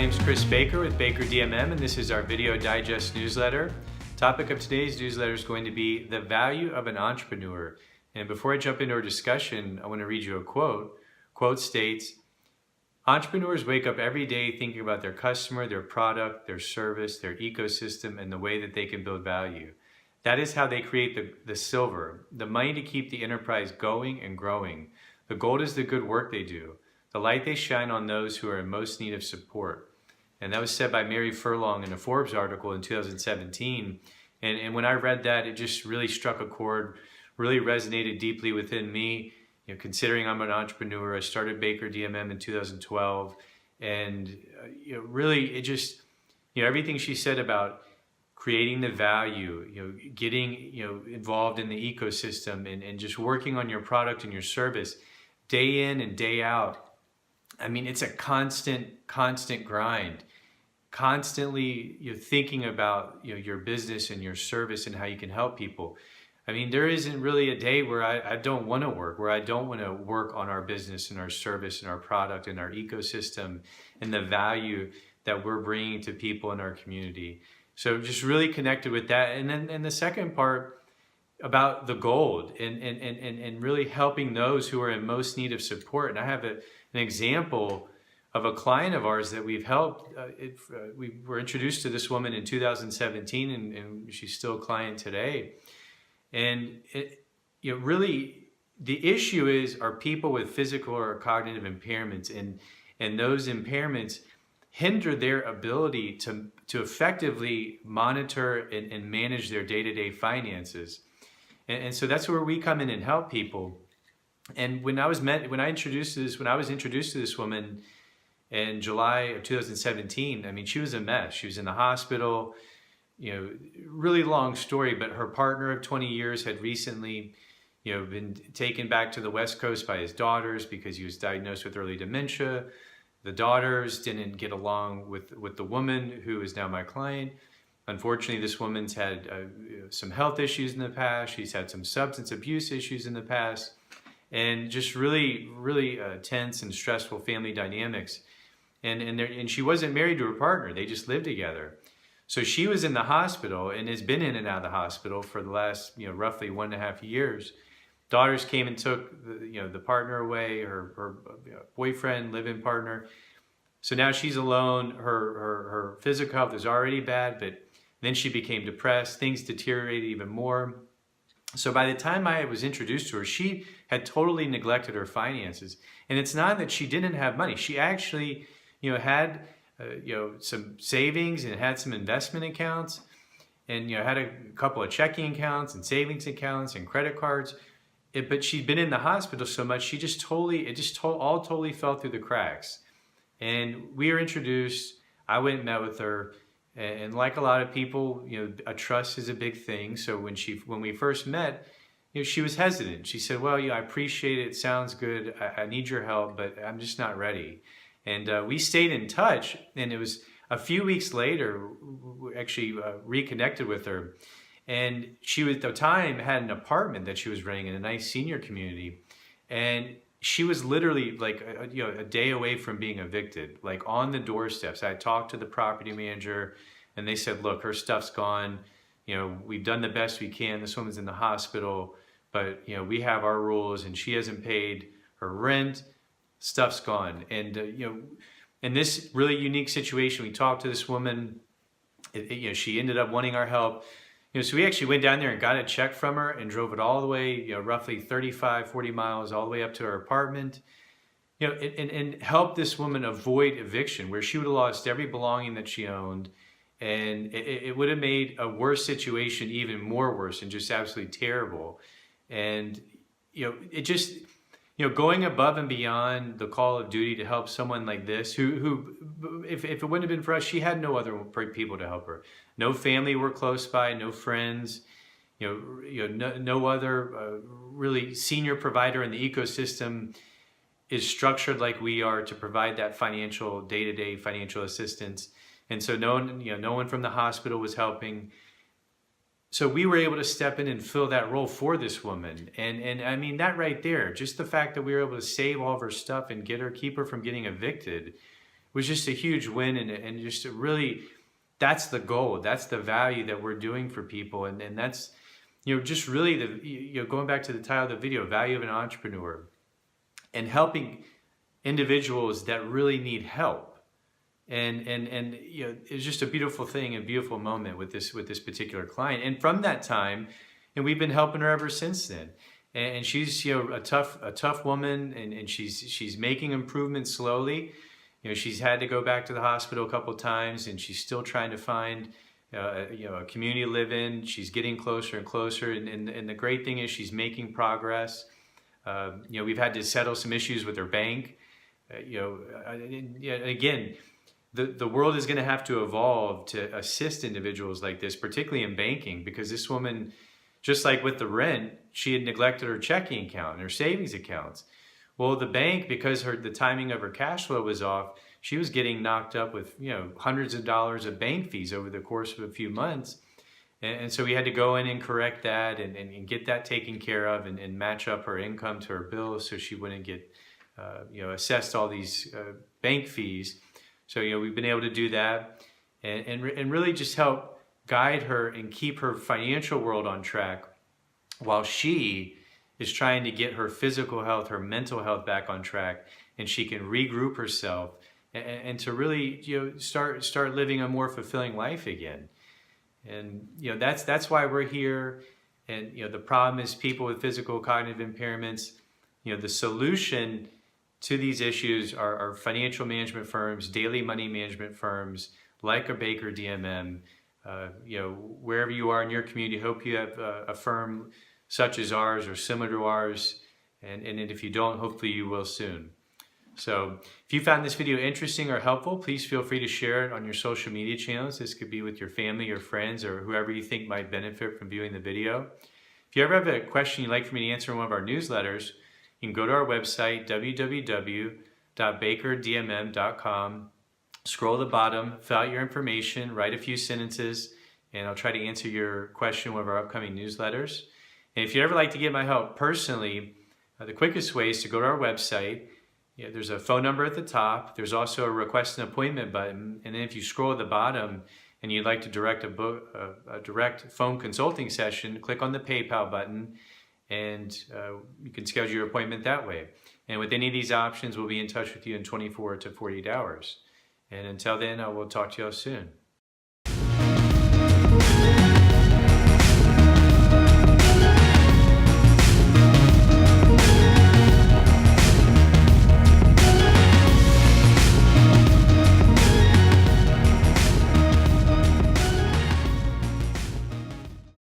name's Chris Baker with Baker DMM, and this is our video digest newsletter. Topic of today's newsletter is going to be the value of an entrepreneur. And before I jump into our discussion, I want to read you a quote. Quote states, "Entrepreneurs wake up every day thinking about their customer, their product, their service, their ecosystem, and the way that they can build value. That is how they create the silver, the money to keep the enterprise going and growing. The gold is the good work they do, the light they shine on those who are in most need of support." And that was said by Mary Furlong in a Forbes article in 2017. And when I read that, it just really struck a chord, really resonated deeply within me. Considering I'm an entrepreneur, I started Baker DMM in 2012. And really, it just, everything she said about creating the value, getting involved in the ecosystem and just working on your product and your service day in and day out. I mean, it's a constant grind. Constantly you're thinking about your business and your service and how you can help people. I mean, there isn't really a day where I don't want to work, where I don't want to work on our business and our service and our product and our ecosystem and the value that we're bringing to people in our community. So just really connected with that. And then the second part about the gold and really helping those who are in most need of support. And I have an example of a client of ours that we've helped. We were introduced to this woman in 2017 and she's still a client today. And really the issue are people with physical or cognitive impairments, and those impairments hinder their ability to effectively monitor and manage their day-to-day finances. And so that's where we come in and help people. And when I was introduced to this woman in July of 2017, I mean, she was a mess. She was in the hospital, really long story, but her partner of 20 years had recently, been taken back to the West Coast by his daughters because he was diagnosed with early dementia. The daughters didn't get along with the woman who is now my client. Unfortunately, this woman's had some health issues in the past. She's had some substance abuse issues in the past, and just really tense and stressful family dynamics. And she wasn't married to her partner. They just lived together. So she was in the hospital and has been in and out of the hospital for the last, roughly 1.5 years. Daughters came and took the partner away, her boyfriend, live-in partner. So now she's alone. Her physical health is already bad, but then she became depressed. Things deteriorated even more. So by the time I was introduced to her, she had totally neglected her finances. And it's not that she didn't have money. She actually had some savings and had some investment accounts, and had a couple of checking accounts and savings accounts and credit cards. But she'd been in the hospital so much, it all totally fell through the cracks. And we were introduced. I went and met with her, and like a lot of people, a trust is a big thing. So when we first met, she was hesitant. She said, "Well, I appreciate it. It sounds good. I need your help, but I'm just not ready." And we stayed in touch, and it was a few weeks later, we actually reconnected with her. And she was, at the time, had an apartment that she was renting in a nice senior community. And she was literally like, a day away from being evicted, like on the doorsteps. I talked to the property manager, and they said, "Look, her stuff's gone. We've done the best we can. This woman's in the hospital, but, we have our rules, and she hasn't paid her rent. Stuff's gone." And, in this really unique situation, we talked to this woman. She ended up wanting our help. So we actually went down there and got a check from her and drove it all the way, roughly 35, 40 miles, all the way up to her apartment, and helped this woman avoid eviction, where she would have lost every belonging that she owned. And it would have made a worse situation even more worse and just absolutely terrible. And, it just, going above and beyond the call of duty to help someone like this, who if it wouldn't have been for us, she had no other people to help her. No family were close by, no friends, no other really senior provider in the ecosystem is structured like we are to provide that day-to-day financial assistance. And so no one from the hospital was helping. So we were able to step in and fill that role for this woman. And I mean, that right there, just the fact that we were able to save all of her stuff and keep her from getting evicted, was just a huge win, and just really, that's the goal. That's the value that we're doing for people. And that's, just really going back to the title of the video, value of an entrepreneur, and helping individuals that really need help. And it's just a beautiful thing, a beautiful moment with this particular client. And from that time, and we've been helping her ever since then. And she's a tough woman, and she's making improvements slowly. She's had to go back to the hospital a couple of times, and she's still trying to find a community to live in. She's getting closer and closer, and the great thing is she's making progress. We've had to settle some issues with her bank. Again, the world is going to have to evolve to assist individuals like this, particularly in banking, because this woman, just like with the rent, she had neglected her checking account and her savings accounts. Well, the bank, because the timing of her cash flow was off, she was getting knocked up with hundreds of dollars of bank fees over the course of a few months. And so we had to go in and correct that and get that taken care of, and match up her income to her bills so she wouldn't get assessed all these bank fees. So we've been able to do that and really just help guide her and keep her financial world on track, while she is trying to get her physical health, her mental health back on track, and she can regroup herself and to really start living a more fulfilling life again. And that's why we're here. And the problem is people with physical cognitive impairments. The solution to these issues are financial management firms, daily money management firms like a Baker DMM. Wherever you are in your community, hope you have a firm such as ours or similar to ours, and if you don't, hopefully you will soon. So if you found this video interesting or helpful, please feel free to share it on your social media channels. This could be with your family or friends or whoever you think might benefit from viewing the video. If you ever have a question you'd like for me to answer in one of our newsletters, you can go to our website, www.bakerdmm.com, scroll to the bottom, fill out your information, write a few sentences, and I'll try to answer your question in one of our upcoming newsletters. And if you'd ever like to get my help personally, the quickest way is to go to our website. There's a phone number at the top. There's also a request an appointment button. And then if you scroll at the bottom and you'd like to direct a direct phone consulting session, click on the PayPal button, and you can schedule your appointment that way. And with any of these options, we'll be in touch with you in 24 to 48 hours. And until then, I will talk to you all soon.